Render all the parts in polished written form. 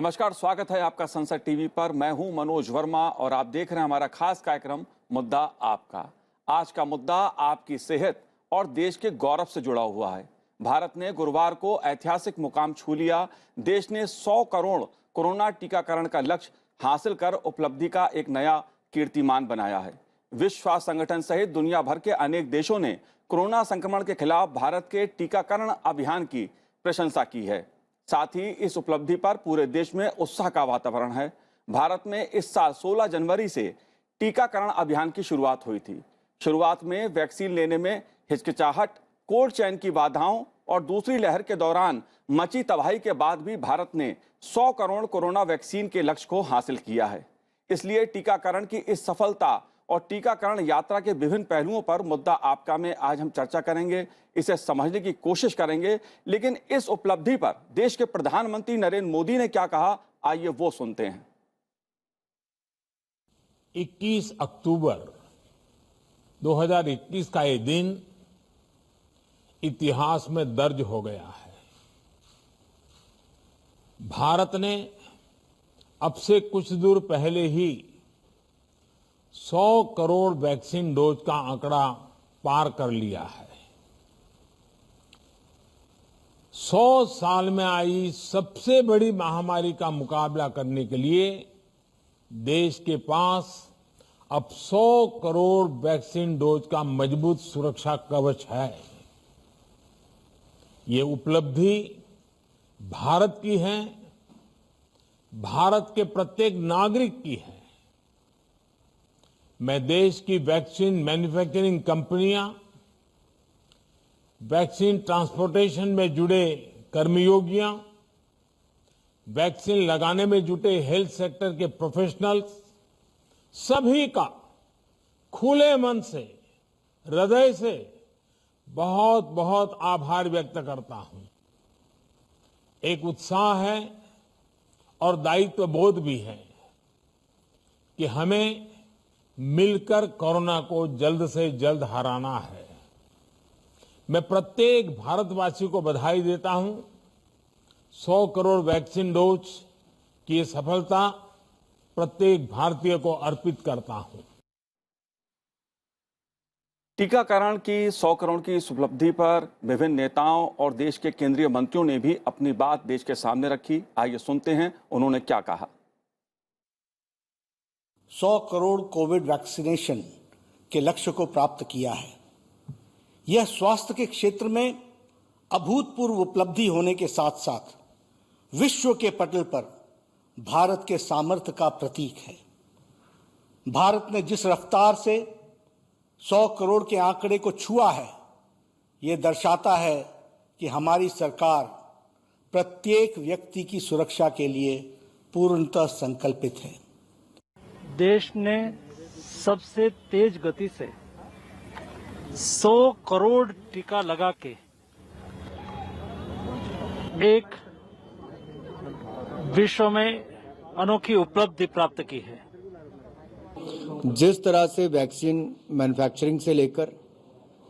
नमस्कार, स्वागत है आपका संसद टीवी पर। मैं हूं मनोज वर्मा और आप देख रहे हैं हमारा खास कार्यक्रम मुद्दा आपका। आज का मुद्दा आपकी सेहत और देश के गौरव से जुड़ा हुआ है। भारत ने गुरुवार को ऐतिहासिक मुकाम छू लिया। देश ने 100 करोड़ कोरोना टीकाकरण का लक्ष्य हासिल कर उपलब्धि का एक नया कीर्तिमान बनाया है। विश्व स्वास्थ्य संगठन सहित दुनिया भर के अनेक देशों ने कोरोना संक्रमण के खिलाफ भारत के टीकाकरण अभियान की प्रशंसा की है। साथ ही इस उपलब्धि पर पूरे देश में उत्साह का वातावरण है। भारत में इस साल 16 जनवरी से टीकाकरण अभियान की शुरुआत हुई थी। शुरुआत में वैक्सीन लेने में हिचकिचाहट, कोल्ड चेन की बाधाओं और दूसरी लहर के दौरान मची तबाही के बाद भी भारत ने 100 करोड़ कोरोना वैक्सीन के लक्ष्य को हासिल किया है। इसलिए टीकाकरण की इस सफलता और टीकाकरण यात्रा के विभिन्न पहलुओं पर मुद्दा आपका में आज हम चर्चा करेंगे, इसे समझने की कोशिश करेंगे। लेकिन इस उपलब्धि पर देश के प्रधानमंत्री नरेंद्र मोदी ने क्या कहा, आइए वो सुनते हैं। 21 अक्टूबर 2021 का ये दिन इतिहास में दर्ज हो गया है। भारत ने अब से कुछ दूर पहले ही 100 करोड़ वैक्सीन डोज का आंकड़ा पार कर लिया है। 100 साल में आई सबसे बड़ी महामारी का मुकाबला करने के लिए देश के पास अब 100 करोड़ वैक्सीन डोज का मजबूत सुरक्षा कवच है। ये उपलब्धि भारत की है, भारत के प्रत्येक नागरिक की है। मैं देश की वैक्सीन मैन्युफैक्चरिंग कंपनियां, वैक्सीन ट्रांसपोर्टेशन में जुड़े कर्मयोगियां, वैक्सीन लगाने में जुटे हेल्थ सेक्टर के प्रोफेशनल्स, सभी का खुले मन से, हृदय से बहुत बहुत आभार व्यक्त करता हूं। एक उत्साह है और दायित्व बोध भी है कि हमें मिलकर कोरोना को जल्द से जल्द हराना है। मैं प्रत्येक भारतवासी को बधाई देता हूं। 100 करोड़ वैक्सीन डोज की ये सफलता प्रत्येक भारतीय को अर्पित करता हूं। टीकाकरण की 100 करोड़ की इस उपलब्धि पर विभिन्न नेताओं और देश के केंद्रीय मंत्रियों ने भी अपनी बात देश के सामने रखी। आइए सुनते हैं उन्होंने क्या कहा। 100 करोड़ कोविड वैक्सीनेशन के लक्ष्य को प्राप्त किया है। यह स्वास्थ्य के क्षेत्र में अभूतपूर्व उपलब्धि होने के साथ साथ विश्व के पटल पर भारत के सामर्थ्य का प्रतीक है। भारत ने जिस रफ्तार से 100 करोड़ के आंकड़े को छुआ है, यह दर्शाता है कि हमारी सरकार प्रत्येक व्यक्ति की सुरक्षा के लिए पूर्णतः संकल्पित है। देश ने सबसे तेज गति से 100 करोड़ टीका लगा के एक विश्व में अनोखी उपलब्धि प्राप्त की है। जिस तरह से वैक्सीन मैन्युफैक्चरिंग से लेकर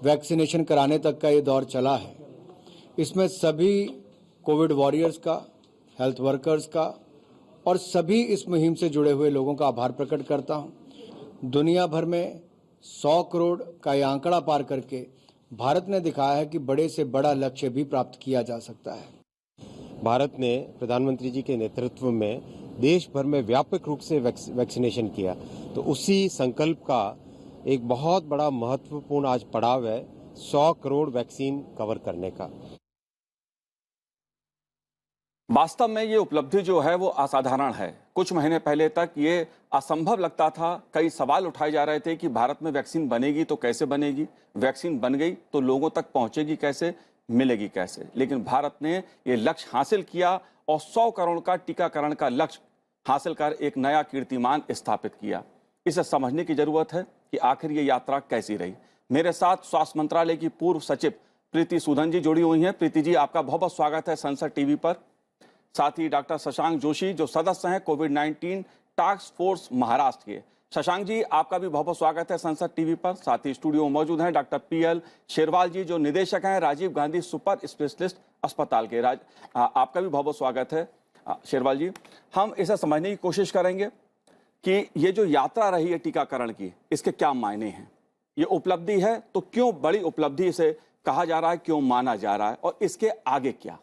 वैक्सीनेशन कराने तक का ये दौर चला है, इसमें सभी कोविड वॉरियर्स का, हेल्थ वर्कर्स का और सभी इस मुहिम से जुड़े हुए लोगों का आभार प्रकट करता हूं। दुनिया भर में 100 करोड़ का ये आंकड़ा पार करके भारत ने दिखाया है कि बड़े से बड़ा लक्ष्य भी प्राप्त किया जा सकता है। भारत ने प्रधानमंत्री जी के नेतृत्व में देश भर में व्यापक रूप से वैक्सीनेशन किया, तो उसी संकल्प का एक बहुत बड़ा महत्वपूर्ण आज पड़ाव है 100 करोड़ वैक्सीन कवर करने का। वास्तव में ये उपलब्धि जो है वो असाधारण है। कुछ महीने पहले तक ये असंभव लगता था। कई सवाल उठाए जा रहे थे कि भारत में वैक्सीन बनेगी तो कैसे बनेगी, वैक्सीन बन गई तो लोगों तक पहुंचेगी कैसे, मिलेगी कैसे। लेकिन भारत ने ये लक्ष्य हासिल किया और 100 करोड़ का टीकाकरण का लक्ष्य हासिल कर एक नया कीर्तिमान स्थापित किया। इसे समझने की जरूरत है कि आखिर ये यात्रा कैसी रही। मेरे साथ स्वास्थ्य मंत्रालय की पूर्व सचिव प्रीति सूदन जी जुड़ी हुई हैं। प्रीति जी, आपका बहुत बहुत स्वागत है संसद टीवी पर। साथ ही डॉक्टर शशांक जोशी जो सदस्य हैं कोविड-19 टास्क फोर्स महाराष्ट्र के। शशांक जी, आपका भी बहुत बहुत स्वागत है संसद टीवी पर। साथ ही स्टूडियो में मौजूद हैं डॉक्टर PL शेरवाल जी जो निदेशक हैं राजीव गांधी सुपर स्पेशलिस्ट अस्पताल के। आपका भी बहुत बहुत स्वागत है। शेरवाल जी, हम इसे समझने की कोशिश करेंगे कि ये जो यात्रा रही है टीकाकरण की, इसके क्या मायने हैं। ये उपलब्धि है तो क्यों बड़ी उपलब्धि इसे कहा जा रहा है, क्यों माना जा रहा है, और इसके आगे क्या।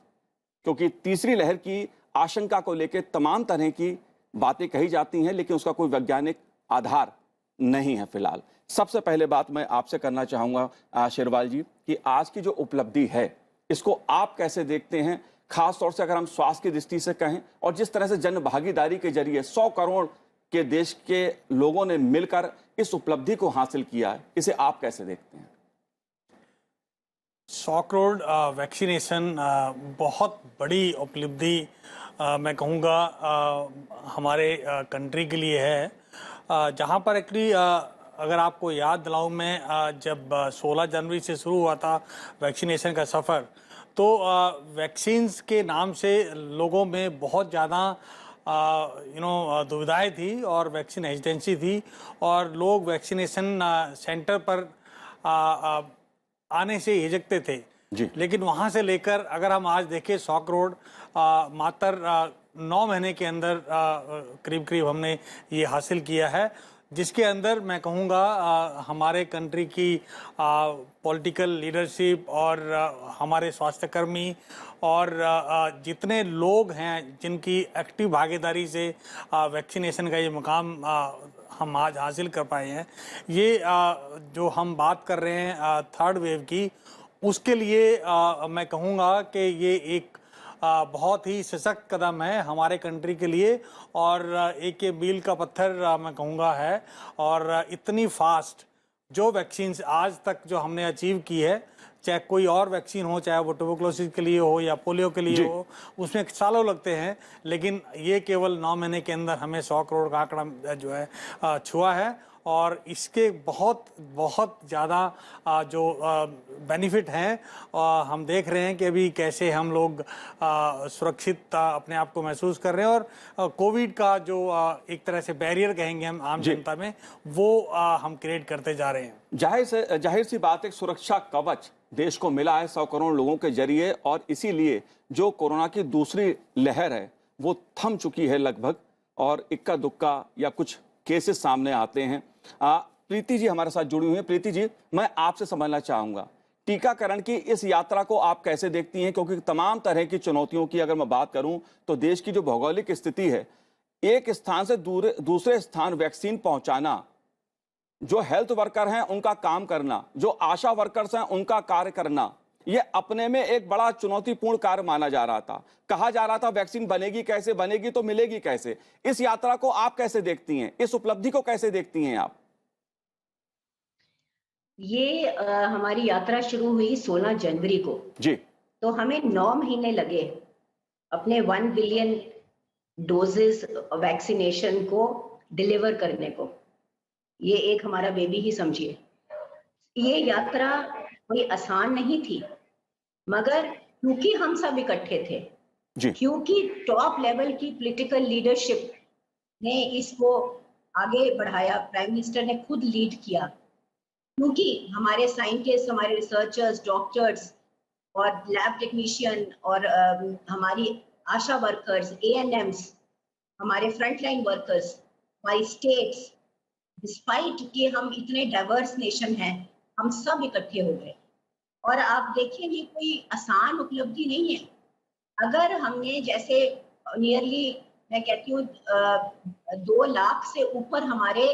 क्योंकि तीसरी लहर की आशंका को लेकर तमाम तरह की बातें कही जाती हैं, लेकिन उसका कोई वैज्ञानिक आधार नहीं है फिलहाल। सबसे पहले बात मैं आपसे करना चाहूंगा शेरवाल जी कि आज की जो उपलब्धि है इसको आप कैसे देखते हैं, खास तौर से अगर हम स्वास्थ्य की दृष्टि से कहें, और जिस तरह से जन भागीदारी के जरिए 100 करोड़ के देश के लोगों ने मिलकर इस उपलब्धि को हासिल किया है, इसे आप कैसे देखते हैं। 100 करोड़ वैक्सीनेशन बहुत बड़ी उपलब्धि मैं कहूँगा हमारे कंट्री के लिए है। जहाँ पर एक्चुअली अगर आपको याद दिलाऊं मैं, जब 16 जनवरी से शुरू हुआ था वैक्सीनेशन का सफ़र, तो वैक्सीन्स के नाम से लोगों में बहुत ज़्यादा दुविधाएं थी और वैक्सीन हेजिटेंसी थी, और लोग वैक्सीनेशन सेंटर पर आने से हिचकते थे जी। लेकिन वहां से लेकर अगर हम आज देखें 100 करोड़ मात्र 9 महीने के अंदर करीब करीब हमने ये हासिल किया है, जिसके अंदर मैं कहूँगा हमारे कंट्री की पॉलिटिकल लीडरशिप और हमारे स्वास्थ्यकर्मी और जितने लोग हैं जिनकी एक्टिव भागीदारी से वैक्सीनेशन का ये मुकाम हम आज हासिल कर पाए हैं। ये जो हम बात कर रहे हैं थर्ड वेव की, उसके लिए मैं कहूँगा कि ये एक बहुत ही सशक्त कदम है हमारे कंट्री के लिए, और एक ये मील का पत्थर मैं कहूँगा है। और इतनी फास्ट जो वैक्सीन्स आज तक जो हमने अचीव की है, चाहे कोई और वैक्सीन हो, चाहे वो ट्यूबरकुलोसिस के लिए हो या पोलियो के लिए हो, उसमें सालों लगते हैं, लेकिन ये केवल 9 महीने के अंदर हमें 100 करोड़ का आंकड़ा जो है छुआ है। और इसके बहुत बहुत ज़्यादा जो बेनिफिट हैं हम देख रहे हैं कि अभी कैसे हम लोग सुरक्षित अपने आप को महसूस कर रहे हैं, और कोविड का जो एक तरह से बैरियर कहेंगे हम आम जनता में, वो हम क्रिएट करते जा रहे हैं। जाहिर सी बात, एक सुरक्षा कवच देश को मिला है 100 करोड़ लोगों के जरिए, और इसीलिए जो कोरोना की दूसरी लहर है वो थम चुकी है लगभग, और इक्का दुक्का या कुछ केसेस सामने आते हैं। प्रीति जी हमारे साथ जुड़ी हुई हैं। प्रीति जी, मैं आपसे समझना चाहूंगा टीकाकरण की इस यात्रा को आप कैसे देखती हैं, क्योंकि तमाम तरह की चुनौतियों की अगर मैं बात करूं तो देश की जो भौगोलिक स्थिति है, एक स्थान से दूसरे स्थान वैक्सीन पहुंचाना, जो हेल्थ वर्कर हैं उनका काम करना, जो आशा वर्कर्स हैं उनका कार्य करना, ये अपने में एक बड़ा चुनौतीपूर्ण कार्य माना जा रहा था। कहा जा रहा था वैक्सीन बनेगी कैसे, बनेगी तो मिलेगी कैसे। इस यात्रा को आप कैसे देखती हैं, इस उपलब्धि को कैसे देखती हैं आप। ये हमारी यात्रा शुरू हुई 16 जनवरी को जी। तो हमें 9 महीने लगे अपने 1 बिलियन डोजेस वैक्सीनेशन को डिलीवर करने को। ये एक हमारा बेबी ही समझिए। ये यात्रा कोई आसान नहीं थी, मगर क्योंकि हम सब इकट्ठे थे जी। क्योंकि टॉप लेवल की पॉलिटिकल लीडरशिप ने इसको आगे बढ़ाया, प्राइम मिनिस्टर ने खुद लीड किया, क्योंकि हमारे साइंटिस्ट, हमारे रिसर्चर्स, डॉक्टर्स और लैब टेक्नीशियन और हमारी आशा वर्कर्स, ANMs, हमारे फ्रंटलाइन वर्कर्स, हमारी स्टेट्स, डिस्पाइट कि हम इतने डाइवर्स नेशन हैं, हम सब इकट्ठे हो गए। और आप देखिए ये कोई आसान उपलब्धि नहीं है। अगर हमने जैसे नियरली मैं कहती हूँ 2 लाख से ऊपर हमारे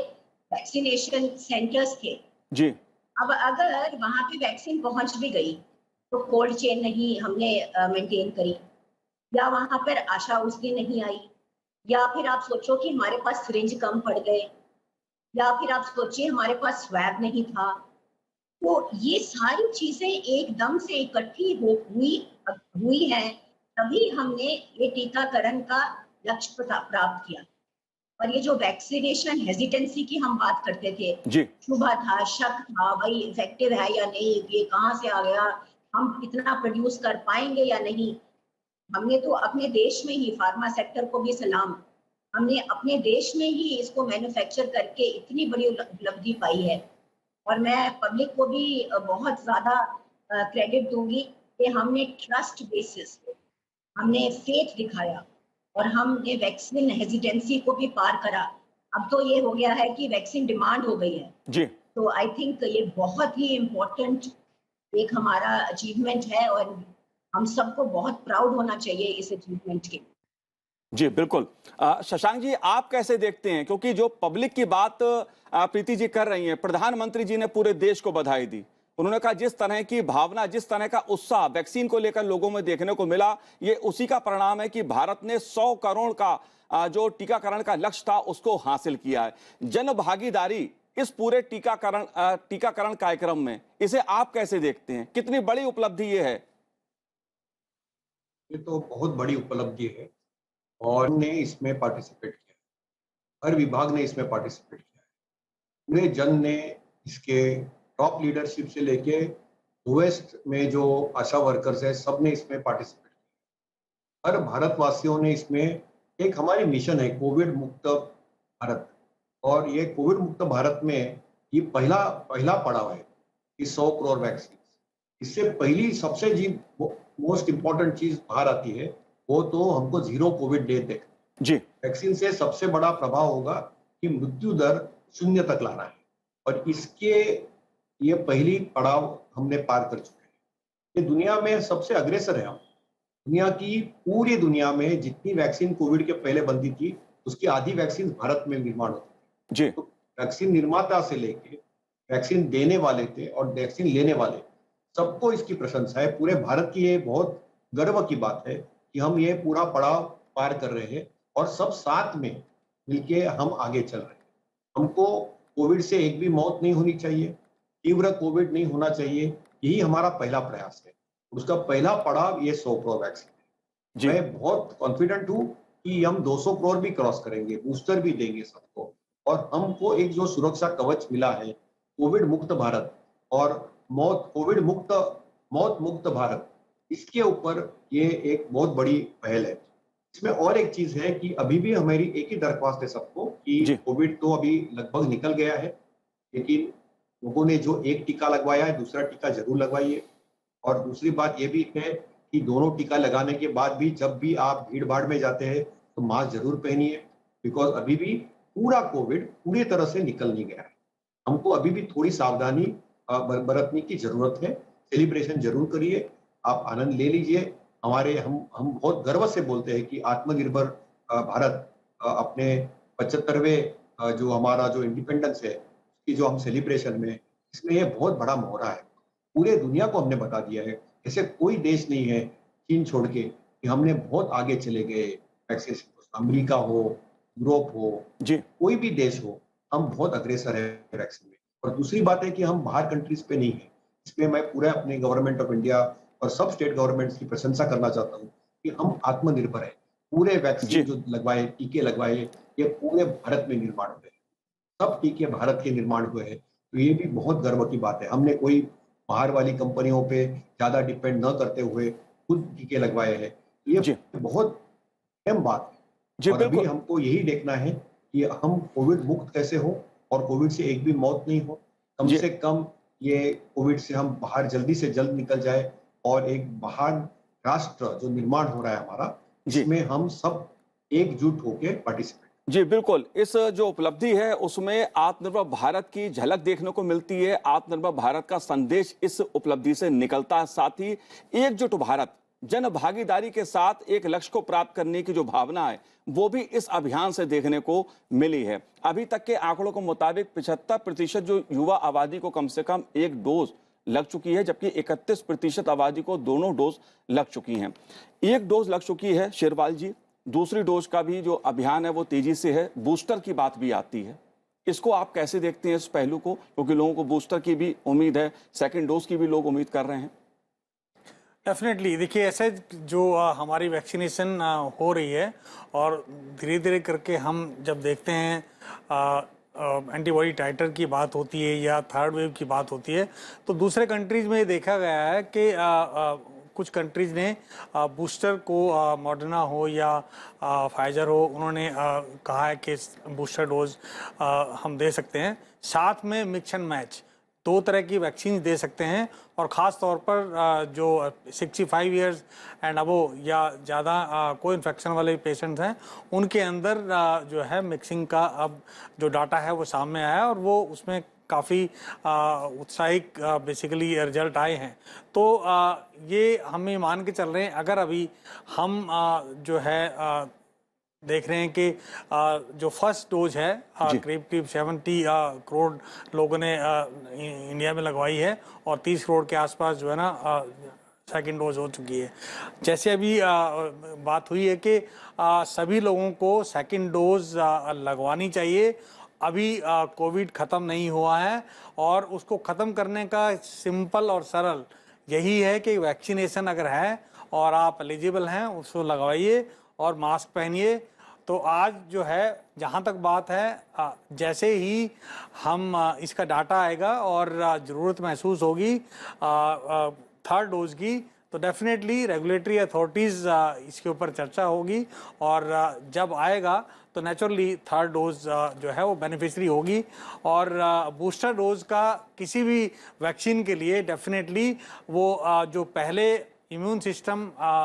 वैक्सीनेशन सेंटर्स थे जी। अब अगर वहां पे वैक्सीन पहुंच भी गई तो कोल्ड चेन नहीं हमने मेंटेन करी, या वहां पर आशा उस दिन नहीं आई, या फिर आप सोचो कि हमारे पास सिरिंज कम पड़ गए, या फिर आप सोचिए हमारे पास स्वैब नहीं था। तो ये सारी चीजें एकदम से इकट्ठी हुई हैं, तभी हमने ये टीकाकरण का लक्ष्य प्राप्त किया। और ये जो वैक्सीनेशन हेजिटेंसी की हम बात करते थे जी। शुभा था, शक था, भाई इफेक्टिव है या नहीं, ये कहाँ से आ गया, हम इतना प्रोड्यूस कर पाएंगे या नहीं। हमने तो अपने देश में ही, फार्मा सेक्टर को भी सलाम, हमने अपने देश में ही इसको मैन्युफैक्चर करके इतनी बड़ी उपलब्धि पाई है। और मैं पब्लिक को भी बहुत ज्यादा क्रेडिट दूंगी कि हमने ट्रस्ट बेसिस, हमने फेथ दिखाया और हमने वैक्सीन हेजिटेंसी को भी पार करा। अब तो ये हो गया है कि वैक्सीन डिमांड हो गई है। जी तो आई थिंक ये बहुत ही इम्पोर्टेंट एक हमारा अचीवमेंट है और हम सबको बहुत प्राउड होना चाहिए इस अचीवमेंट के। जी बिल्कुल। शशांक जी, आप कैसे देखते हैं, क्योंकि जो पब्लिक की बात प्रीति जी कर रही हैं, प्रधानमंत्री जी ने पूरे देश को बधाई दी। उन्होंने कहा जिस तरह की भावना, जिस तरह का उत्साह वैक्सीन को लेकर लोगों में देखने को मिला, ये उसी का परिणाम है कि भारत ने 100 करोड़ का जो टीकाकरण का लक्ष्य था उसको हासिल किया है। जन भागीदारी इस पूरे टीकाकरण कार्यक्रम में, इसे आप कैसे देखते हैं? कितनी बड़ी उपलब्धि ये है? ये तो बहुत बड़ी उपलब्धि है और ने इसमें पार्टिसिपेट किया, हर विभाग ने इसमें पार्टिसिपेट किया है। पूरे जन ने इसके टॉप लीडरशिप से लेके लोएस्ट में जो आशा वर्कर्स है, सब ने इसमें पार्टिसिपेट किया। हर भारतवासियों ने इसमें, एक हमारी मिशन है कोविड मुक्त भारत, और ये कोविड मुक्त भारत में ये पहला पड़ाव है कि 100 करोड़ वैक्सीन। इससे पहली सबसे जी मोस्ट इंपॉर्टेंट चीज बाहर आती है, वो तो हमको 0 कोविड डेथ है। जी वैक्सीन से सबसे बड़ा प्रभाव होगा कि मृत्यु दर 0 तक लाना है, और इसके ये पहली पड़ाव हमने पार कर चुके हैं। ये दुनिया में सबसे अग्रेसर है हम। दुनिया की, पूरी दुनिया में जितनी वैक्सीन कोविड के पहले बनती थी, उसकी आधी वैक्सीन भारत में निर्माण होती थी। जी तो वैक्सीन निर्माता से लेके वैक्सीन देने वाले थे और वैक्सीन लेने वाले, सबको इसकी प्रशंसा है। पूरे भारत की ये बहुत गर्व की बात है कि हम ये पूरा पड़ाव पार कर रहे हैं और सब साथ में मिलके हम आगे चल रहे हैं। हमको कोविड से एक भी मौत नहीं होनी चाहिए, तीव्र कोविड नहीं होना चाहिए, यही हमारा पहला प्रयास है। उसका पहला पड़ाव ये 100 करोड़ वैक्सीन है। जी मैं बहुत कॉन्फिडेंट हूँ कि हम 200 करोड़ भी क्रॉस करेंगे, बूस्टर भी देंगे सबको, और हमको एक जो सुरक्षा कवच मिला है कोविड मुक्त भारत और कोविड मुक्त मौत मुक्त भारत, इसके ऊपर ये एक बहुत बड़ी पहल है। इसमें और एक चीज है कि अभी भी हमारी एक ही दरख्वास्त है सबको कि कोविड तो अभी लगभग निकल गया है, लेकिन लोगों ने जो एक टीका लगवाया है, दूसरा टीका जरूर लगवाइए। और दूसरी बात ये भी है कि दोनों टीका लगाने के बाद भी जब भी आप भीड़ भाड़ में जाते हैं तो मास्क जरूर पहनिए, बिकॉज अभी भी पूरा कोविड पूरी तरह से निकल नहीं गया है। हमको अभी भी थोड़ी सावधानी बरतने की जरूरत है। सेलिब्रेशन जरूर करिए, आप आनंद ले लीजिए। हम बहुत गर्व से बोलते हैं कि आत्मनिर्भर भारत अपने 75वें जो हमारा जो इंडिपेंडेंस है उसकी जो हम सेलिब्रेशन में, इसमें ये बहुत बड़ा मोहरा है। पूरे दुनिया को हमने बता दिया है, ऐसे कोई देश नहीं है चीन छोड़ के कि हमने बहुत आगे चले गए वैक्सीनेशन। अमेरिका हो, यूरोप हो, जी कोई भी देश हो, हम बहुत अग्रेसर है वैक्सीन में। और दूसरी बात है कि हम बाहर कंट्रीज पे नहीं है। इसमें मैं पूरा अपने गवर्नमेंट ऑफ इंडिया और सब स्टेट गवर्नमेंट्स की प्रशंसा करना चाहता हूँ कि हम आत्मनिर्भर है। पूरे वैक्सीन जो लगवाए, टीके लगवाए, ये पूरे भारत में निर्माण हुए, सब टीके भारत के निर्माण हुए हैं। तो ये भी बहुत गर्व की बात है। हमने कोई बाहर वाली कंपनियों पे ज्यादा डिपेंड न करते हुए खुद टीके लगवाए हैं। ये बहुत अहम बात है। और अभी हमको यही देखना है कि हम कोविड मुक्त कैसे हो और कोविड से एक भी मौत नहीं हो। कम से कम ये कोविड से हम बाहर जल्दी से जल्द निकल जाए और एक महान राष्ट्र जो निर्माण हो रहा है हमारा, इसमें हम सब एकजुट होकर पार्टिसिपेट। जी बिल्कुल, इस जो उपलब्धि है उसमें आत्मनिर्भर भारत की झलक देखने को मिलती है। आत्मनिर्भर भारत का संदेश इस उपलब्धि से निकलता है। साथ ही एकजुट भारत, जन भागीदारी के साथ एक लक्ष्य को प्राप्त करने की जो भावना है वो भी इस अभियान से देखने को मिली है। अभी तक के आंकड़ों के मुताबिक 75% जो युवा आबादी को कम से कम एक डोज लग चुकी है, जबकि 31% आबादी को दोनों डोज लग चुकी हैं। एक डोज लग चुकी है शेरवाल जी, दूसरी डोज का भी जो अभियान है वो तेजी से है, बूस्टर की बात भी आती है। इसको आप कैसे देखते हैं इस पहलू को, क्योंकि लोगों को बूस्टर की भी उम्मीद है, सेकंड डोज की भी लोग उम्मीद कर रहे हैं। डेफिनेटली देखिए, ऐसे जो हमारी वैक्सीनेशन हो रही है और धीरे धीरे करके हम जब देखते हैं एंटीबॉडी टाइटर की बात होती है या थर्ड वेव की बात होती है, तो दूसरे कंट्रीज में देखा गया है कि कुछ कंट्रीज ने बूस्टर को मॉडर्ना हो या फाइजर हो, उन्होंने कहा है कि बूस्टर डोज हम दे सकते हैं। साथ में मिक्स एंड मैच दो तरह की वैक्सीन दे सकते हैं, और ख़ास तौर पर जो 65 इयर्स एंड अबो या ज़्यादा को इन्फेक्शन वाले पेशेंट्स हैं, उनके अंदर जो है मिक्सिंग का अब जो डाटा है वो सामने आया है, और वो उसमें काफ़ी उत्साहिक बेसिकली रिजल्ट आए हैं। तो ये हम ये मान के चल रहे हैं, अगर अभी हम जो है देख रहे हैं कि जो फर्स्ट डोज है करीब 70 करोड़ लोगों ने इंडिया में लगवाई है, और 30 करोड़ के आसपास जो है ना सेकेंड डोज हो चुकी है। जैसे अभी बात हुई है कि सभी लोगों को सेकेंड डोज लगवानी चाहिए। अभी कोविड ख़त्म नहीं हुआ है, और उसको ख़त्म करने का सिंपल और सरल यही है कि वैक्सीनेशन अगर है और आप एलिजिबल हैं उसको लगवाइए और मास्क पहनिए। तो आज जो है, जहाँ तक बात है, जैसे ही हम इसका डाटा आएगा और ज़रूरत महसूस होगी थर्ड डोज की, तो डेफिनेटली रेगुलेटरी अथॉरिटीज़ इसके ऊपर चर्चा होगी, और जब आएगा तो नेचुरली थर्ड डोज जो है वो बेनिफिशरी होगी। और बूस्टर डोज का किसी भी वैक्सीन के लिए डेफिनेटली वो जो पहले इम्यून सिस्टम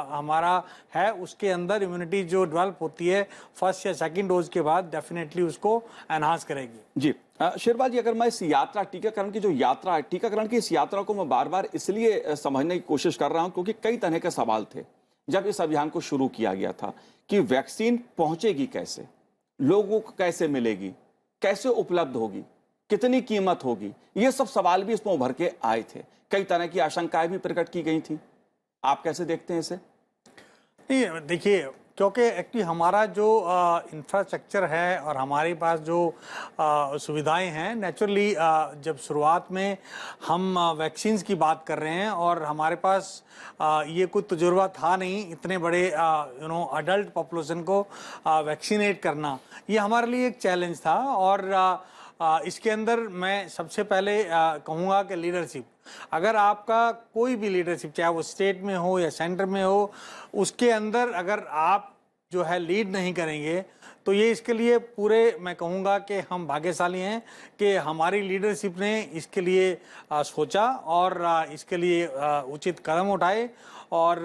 हमारा है उसके अंदर इम्यूनिटी जो डेवलप होती है फर्स्ट या सेकंड डोज के बाद, डेफिनेटली उसको एनहांस करेगी। जी शेरवाल जी, अगर मैं इस यात्रा टीकाकरण की जो यात्रा है, टीकाकरण की इस यात्रा को मैं बार बार इसलिए समझने की कोशिश कर रहा हूं क्योंकि कई तरह के सवाल थे जब इस अभियान को शुरू किया गया था कि वैक्सीन पहुंचेगी कैसे, लोगों को कैसे मिलेगी, कैसे उपलब्ध होगी, कितनी कीमत होगी, ये सब सवाल भी इसमें उभर के आए थे। कई तरह की आशंकाएं भी प्रकट की गई थी। आप कैसे देखते हैं इसे? नहीं, देखिए, क्योंकि एक्चुअली हमारा जो इंफ्रास्ट्रक्चर है और हमारे पास जो सुविधाएं हैं, नेचुरली जब शुरुआत में हम वैक्सीन्स की बात कर रहे हैं और हमारे पास ये कोई तजुर्बा था नहीं इतने बड़े अडल्ट पॉपुलेशन को वैक्सीनेट करना, ये हमारे लिए एक चैलेंज था। और इसके अंदर मैं सबसे पहले कहूँगा कि लीडरशिप, अगर आपका कोई भी लीडरशिप, चाहे वो स्टेट में हो या सेंटर में हो, उसके अंदर अगर आप जो है लीड नहीं करेंगे तो ये इसके लिए पूरे मैं कहूँगा कि हम भाग्यशाली हैं कि हमारी लीडरशिप ने इसके लिए सोचा और इसके लिए उचित कदम उठाए, और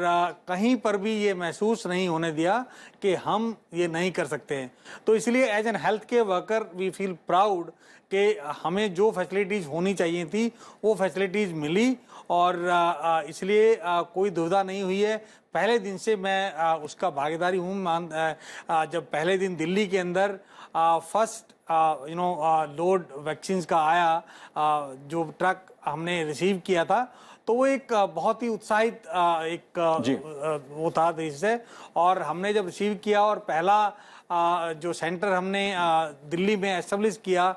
कहीं पर भी ये महसूस नहीं होने दिया कि हम ये नहीं कर सकते हैं। तो इसलिए as an health care worker we feel proud कि हमें जो फैसिलिटीज़ होनी चाहिए थी वो फैसिलिटीज़ मिली, और इसलिए कोई दुविधा नहीं हुई है। पहले दिन से मैं उसका भागीदारी हूँ। जब पहले दिन दिल्ली के अंदर फर्स्ट लोड वैक्सीन्स का आया, जो ट्रक हमने रिसीव किया था, तो वो एक बहुत ही उत्साहित वो था देश से। और हमने जब रिसीव किया और पहला जो सेंटर हमने दिल्ली में एस्टेब्लिश किया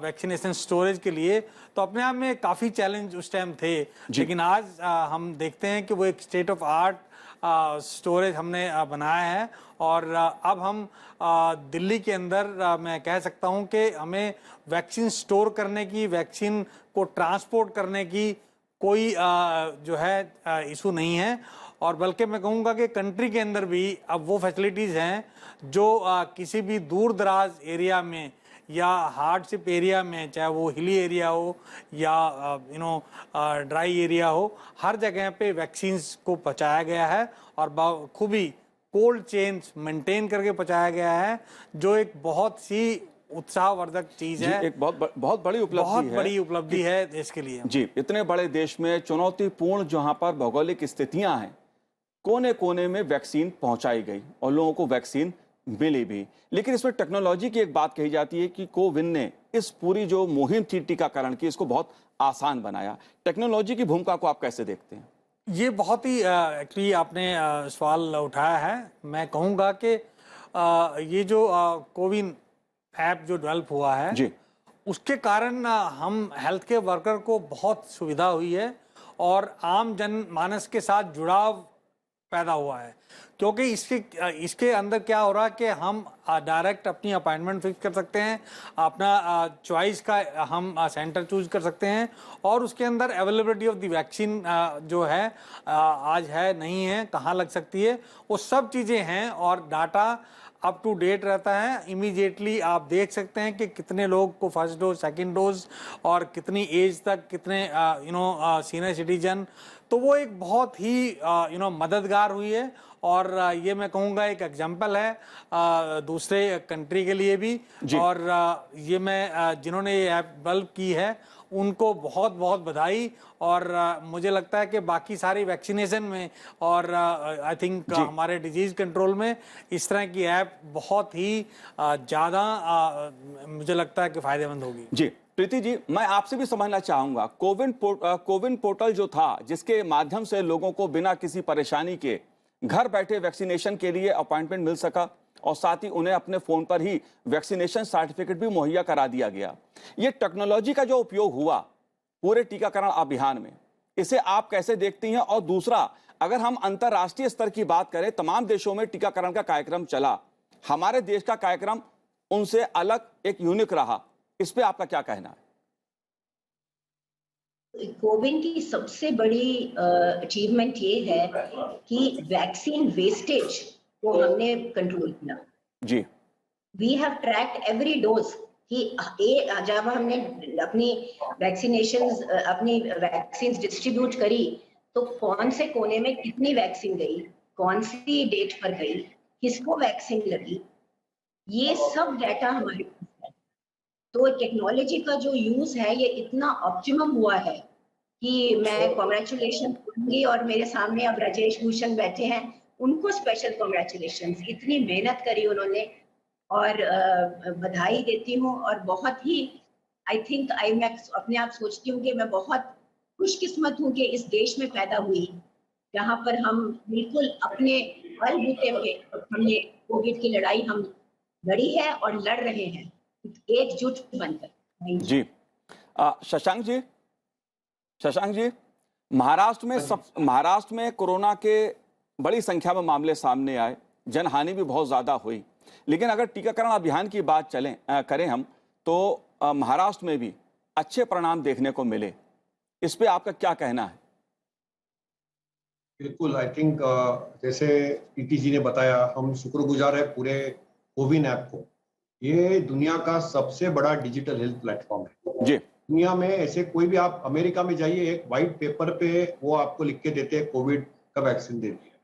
वैक्सीनेशन स्टोरेज के लिए, तो अपने आप में काफ़ी चैलेंज उस टाइम थे, लेकिन आज हम देखते हैं कि वो एक स्टेट ऑफ आर्ट स्टोरेज हमने बनाया है। और अब हम दिल्ली के अंदर मैं कह सकता हूं कि हमें वैक्सीन स्टोर करने की, वैक्सीन को ट्रांसपोर्ट करने की कोई जो है इशू नहीं है। और बल्कि मैं कहूँगा कि कंट्री के अंदर भी अब वो फैसिलिटीज़ हैं जो किसी भी दूर दराज एरिया में या हार्डशिप एरिया में, चाहे वो हिली एरिया हो या ड्राई एरिया हो, हर जगह पे वैक्सीन्स को पहुँचाया गया है और खूबी कोल्ड चेन मेंटेन करके पहुँचाया गया है, जो एक बहुत सी उत्साहवर्धक चीज है, एक बहुत बड़ी उपलब्धि है देश के लिए। जी, इतने बड़े देश में चुनौतीपूर्ण जहां पर भौगोलिक स्थितियां हैं, कोने कोने में वैक्सीन पहुंचाई गई और लोगों को वैक्सीन मिली भी। लेकिन इसमें टेक्नोलॉजी की एक बात कही जाती है कि कोविन ने इस पूरी जो मुहिम थी टीकाकरण की, इसको बहुत आसान बनाया। टेक्नोलॉजी की भूमिका को आप कैसे देखते हैं? ये बहुत ही एक्चुअली आपने सवाल उठाया है। मैं कहूँगा कि ये जो कोविन ऐप जो डेवलप हुआ है जी, उसके कारण हम हेल्थ केयर वर्कर को बहुत सुविधा हुई है और आम जनमानस के साथ जुड़ाव पैदा हुआ है, क्योंकि इसके अंदर क्या हो रहा है कि हम डायरेक्ट अपनी अपॉइंटमेंट फिक्स कर सकते हैं, अपना चॉइस का हम सेंटर चूज कर सकते हैं, और उसके अंदर अवेलेबिलिटी ऑफ द वैक्सीन जो है आज है नहीं है, कहाँ लग सकती है, वो सब चीज़ें हैं। और डाटा अप टू डेट रहता है। इमीडिएटली आप देख सकते हैं कि कितने लोग को फर्स्ट डोज, सेकंड डोज और कितनी एज तक, कितने सीनियर सिटीजन, तो वो एक बहुत ही मददगार हुई है। और ये मैं कहूँगा एक एग्जाम्पल है दूसरे कंट्री के लिए भी। और ये मैं जिन्होंने ये ऐप डेवलप की है उनको बहुत बहुत बधाई। और मुझे लगता है कि बाकी सारी वैक्सीनेशन में और आई थिंक हमारे डिजीज कंट्रोल में इस तरह की ऐप बहुत ही ज़्यादा मुझे लगता है कि फायदेमंद होगी। जी प्रीति जी, मैं आपसे भी समझना चाहूंगा, कोविन पोर्टल जो था जिसके माध्यम से लोगों को बिना किसी परेशानी के घर बैठे वैक्सीनेशन के लिए अपॉइंटमेंट मिल सका और साथ ही उन्हें अपने फोन पर ही वैक्सीनेशन सर्टिफिकेट भी मुहैया करा दिया गया। ये टेक्नोलॉजी का जो उपयोग हुआ पूरे टीकाकरण अभियान में, इसे आप कैसे देखती हैं? और दूसरा, अगर हम अंतर्राष्ट्रीय स्तर की बात करें, तमाम देशों में टीकाकरण का कार्यक्रम चला, हमारे देश का कार्यक्रम उनसे अलग, एक यूनिक रहा, इस पे आपका क्या कहना है? कोविन की सबसे बड़ी अचीवमेंट ये है कि वैक्सीन वेस्टेज को हमने कंट्रोल किया। जी, we have tracked every dose कि जब हमने अपनी वैक्सीन डिस्ट्रीब्यूट करी तो कौन से कोने में कितनी वैक्सीन गई, कौन सी डेट पर गई, किसको वैक्सीन लगी, ये सब डाटा हमारे पास है। तो टेक्नोलॉजी का जो यूज है ये इतना ऑप्टिमम हुआ है कि मैं कॉन्ग्रेचुलेशन करूंगी। और मेरे सामने अब राजेश भूषण बैठे हैं, उनको स्पेशल कॉन्ग्रेचुलेशन, इतनी मेहनत करी उन्होंने और बधाई देती हूँ। और बहुत ही मैं अपने आप सोचती हूँ कि मैं बहुत खुशकिस्मत हूँ कि इस देश में पैदा हुई जहाँ पर हम बिल्कुल अपने बलबूते पे हमने कोविड की लड़ाई हम लड़ी है और लड़ रहे हैं एकजुट बनकर। जी शशांक जी, महाराष्ट्र में कोरोना के बड़ी संख्या में मामले सामने आए, जनहानि भी बहुत ज्यादा हुई, लेकिन अगर टीकाकरण अभियान की बात करें हम तो महाराष्ट्र में भी अच्छे परिणाम देखने को मिले। इस पे आपका क्या कहना है? बिल्कुल, आई थिंक जैसे पीटी जी ने बताया, हम शुक्रगुजार है पूरे कोविन ऐप को। ये दुनिया का सबसे बड़ा डिजिटल हेल्थ प्लेटफॉर्म है। जी, दुनिया में ऐसे कोई भी, आप अमेरिका में जाइए, एक व्हाइट पेपर पे वो आपको लिख के देते हैं कोविड का वैक्सीन दे दिया।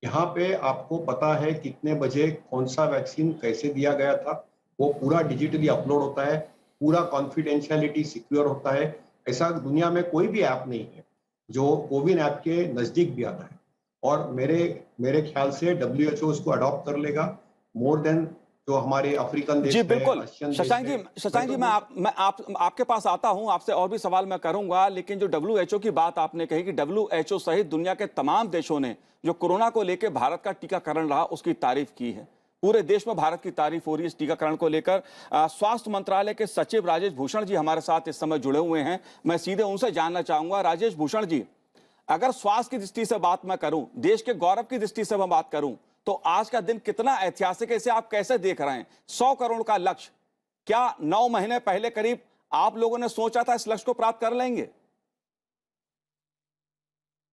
यहाँ पे आपको पता है कितने बजे कौन सा वैक्सीन कैसे दिया गया था, वो पूरा डिजिटली अपलोड होता है, पूरा कॉन्फिडेंशियलिटी सिक्योर होता है। ऐसा दुनिया में कोई भी ऐप नहीं है जो कोविन ऐप के नजदीक भी आता है। और मेरे ख्याल से WHO उसको अडॉप्ट कर लेगा, मोर देन जो हमारे अफ्रीकन देश। जी बिल्कुल। शशांक जी, मैं आपके पास आता हूं, आपसे और भी सवाल मैं करूंगा, लेकिन जो WHO की बात आपने कही कि WHO सहित दुनिया के तमाम देशों ने जो कोरोना को लेकर भारत का टीकाकरण रहा उसकी तारीफ की है, पूरे देश में भारत की तारीफ हो रही है इस टीकाकरण को लेकर। स्वास्थ्य मंत्रालय के सचिव राजेश भूषण जी हमारे साथ इस समय जुड़े हुए हैं, मैं सीधे उनसे जानना चाहूंगा। राजेश भूषण जी, अगर स्वास्थ्य की दृष्टि से बात मैं करूं, देश के गौरव की दृष्टि से मैं बात करूं, तो आज का दिन कितना ऐतिहासिक है, इसे आप कैसे देख रहे हैं? 100 करोड़ का लक्ष्य, क्या 9 महीने पहले करीब आप लोगों ने सोचा था इस लक्ष्य को प्राप्त कर लेंगे?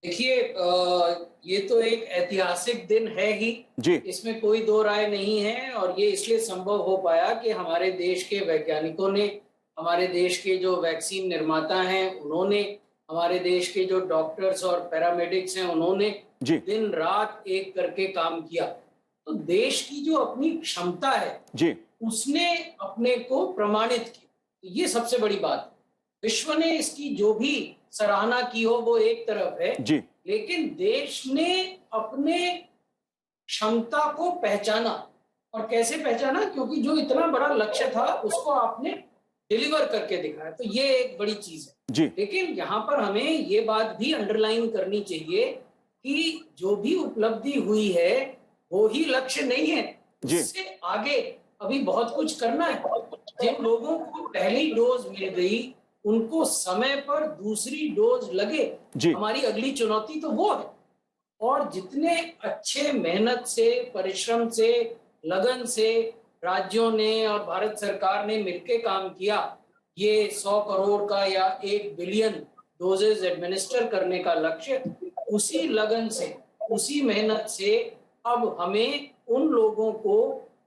देखिए, ये तो एक ऐतिहासिक दिन है ही जी, इसमें कोई दो राय नहीं है। और ये इसलिए संभव हो पाया कि हमारे देश के वैज्ञानिकों ने, हमारे देश के जो वैक्सीन निर्माता हैं उन्होंने, हमारे देश के जो डॉक्टर्स और पैरामेडिक्स हैं उन्होंने दिन रात एक करके काम किया। तो देश की जो अपनी क्षमता है जी, उसने अपने को प्रमाणित किया, ये सबसे बड़ी बात। विश्व ने इसकी जो भी सराहना की हो वो एक तरफ है जी, लेकिन देश ने अपने क्षमता को पहचाना। और कैसे पहचाना? क्योंकि जो इतना बड़ा लक्ष्य था उसको आपने डिलीवर करके दिखाया, तो ये एक बड़ी चीज है जी। लेकिन यहाँ पर हमें ये बात भी अंडरलाइन करनी चाहिए कि जो भी उपलब्धि हुई है वो ही लक्ष्य नहीं है, उससे आगे अभी बहुत कुछ करना है। जिन लोगों को पहली डोज मिल गई उनको समय पर दूसरी डोज लगे, हमारी अगली चुनौती तो वो है। और जितने अच्छे मेहनत से, परिश्रम से, लगन से राज्यों ने और भारत सरकार ने मिलकर काम किया, ये 100 करोड़ का या 1 बिलियन डोजेज एडमिनिस्टर करने का लक्ष्य, उसी लगन से, उसी मेहनत से अब हमें उन लोगों को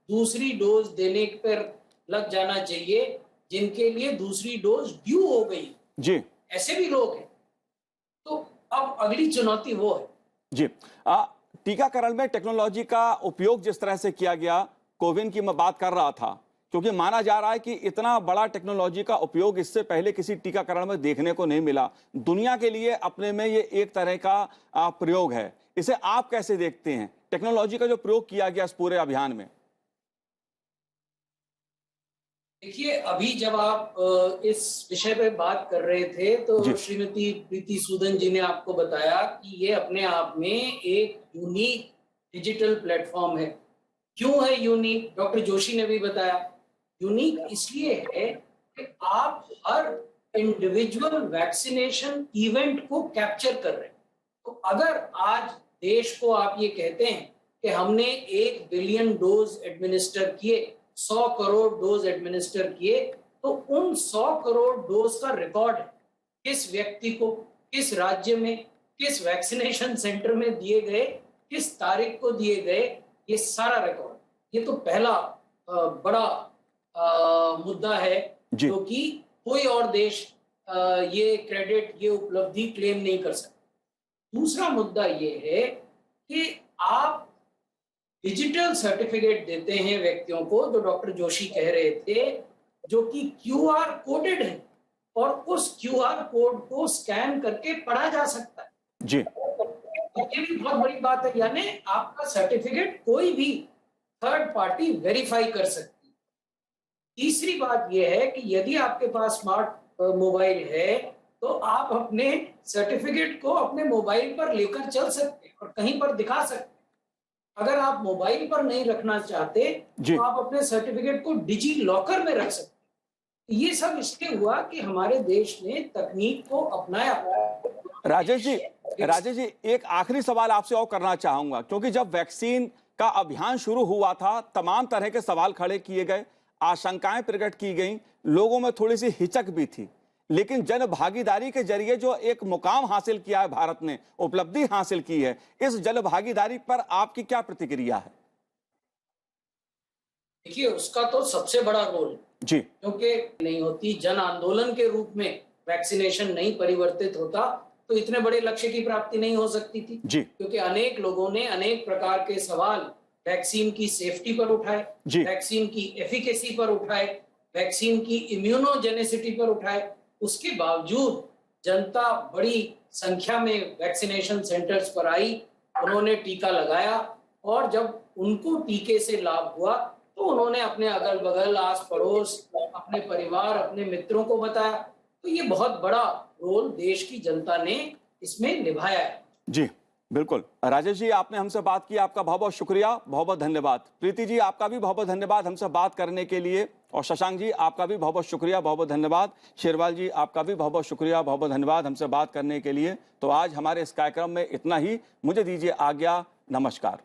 दूसरी डोज देने पर लग जाना चाहिए जिनके लिए दूसरी डोज ड्यू हो गई। जी, ऐसे भी लोग हैं। तो अब अगली चुनौती वो है। जी। टीकाकरण में टेक्नोलॉजी का उपयोग जिस तरह से किया गया, कोविन की मैं बात कर रहा था, क्योंकि माना जा रहा है कि इतना बड़ा टेक्नोलॉजी का उपयोग इससे पहले किसी टीकाकरण में देखने को नहीं मिला। दुनिया के लिए अपने में ये एक तरह का प्रयोग है। इसे आप कैसे देखते हैं, टेक्नोलॉजी का जो प्रयोग किया गया इस पूरे अभियान में? देखिए, अभी जब आप इस विषय पे बात कर रहे थे तो श्रीमती प्रीति सूदन जी ने आपको बताया कि ये अपने आप में एक यूनिक डिजिटल प्लेटफॉर्म है। क्यों है यूनिक? डॉक्टर जोशी ने भी बताया। यूनिक इसलिए है कि आप हर इंडिविजुअल वैक्सीनेशन इवेंट को कैप्चर कर रहे हैं। तो अगर आज देश को आप ये कहते हैं कि हमने 1 बिलियन डोज एडमिनिस्टर किए, 100 करोड़ डोज एडमिनिस्टर किए, तो उन 100 करोड़ डोज का रिकॉर्ड है। किस व्यक्ति को, किस राज्य में, किस वैक्सीनेशन सेंटर में दिए गए, किस तारीख को दिए गए, ये सारा रिकॉर्ड। ये तो पहला बड़ा मुद्दा है जो कि कोई और देश ये क्रेडिट, ये उपलब्धि क्लेम नहीं कर सकता। दूसरा मुद्दा ये है कि आप डिजिटल सर्टिफिकेट देते हैं व्यक्तियों को, जो डॉक्टर जोशी कह रहे थे, जो कि क्यूआर कोडेड है और उस क्यूआर कोड को स्कैन करके पढ़ा जा सकता है। जी, ये भी बहुत बड़ी बात है। यानी आपका सर्टिफिकेट कोई भी थर्ड पार्टी वेरीफाई कर सकती है। तीसरी बात यह है कि यदि आपके पास स्मार्ट मोबाइल है तो आप अपने सर्टिफिकेट को अपने मोबाइल पर लेकर चल सकते हैं और कहीं पर दिखा सकते हैं। अगर आप मोबाइल पर नहीं रखना चाहते तो आप अपने सर्टिफिकेट को डिजी लॉकर में रख सकते हैं। ये सब इसलिए हुआ कि हमारे देश ने तकनीक को अपनाया। राजेश जी, एक आखिरी सवाल आपसे और करना चाहूंगा, क्योंकि जब वैक्सीन का अभियान शुरू हुआ था तमाम तरह के सवाल खड़े किए गए, आशंकाएं प्रकट की गई, लोगों में थोड़ी सी हिचक भी थी, लेकिन जन भागीदारी के जरिए जो एक मुकाम हासिल किया है भारत ने, उपलब्धि हासिल की है, इस जन भागीदारी पर आपकी क्या प्रतिक्रिया है? देखिए, उसका तो सबसे बड़ा रोल जी, क्योंकि नहीं होती, जन आंदोलन के रूप में वैक्सीनेशन नहीं परिवर्तित होता तो इतने बड़े लक्ष्य की प्राप्ति नहीं हो सकती थी। जी, क्योंकि अनेक लोगों ने अनेक प्रकार के सवाल वैक्सीन की सेफ्टी पर उठाए, वैक्सीन की एफिकेसी पर उठाए, वैक्सीन की इम्यूनोजेनेसिटी पर उठाए। उसके बावजूद जनता बड़ी संख्या में वैक्सीनेशन सेंटर्स पर आई, उन्होंने टीका लगाया और जब उनको टीके से लाभ हुआ तो उन्होंने अपने अगल बगल, आस पड़ोस, अपने परिवार, अपने मित्रों को बताया। तो ये बहुत बड़ा रोल देश की जनता ने इसमें निभाया है। जी, बिल्कुल। राजेश जी, आपने हमसे बात की, आपका बहुत बहुत शुक्रिया, बहुत बहुत धन्यवाद। प्रीति जी, आपका भी बहुत बहुत धन्यवाद हमसे बात करने के लिए, और शशांक जी, आपका भी बहुत बहुत शुक्रिया, बहुत बहुत धन्यवाद। शेरवाल जी, आपका भी बहुत बहुत शुक्रिया, बहुत बहुत धन्यवाद हमसे बात करने के लिए। तो आज हमारे इस कार्यक्रम में इतना ही। मुझे दीजिए आज्ञा, नमस्कार।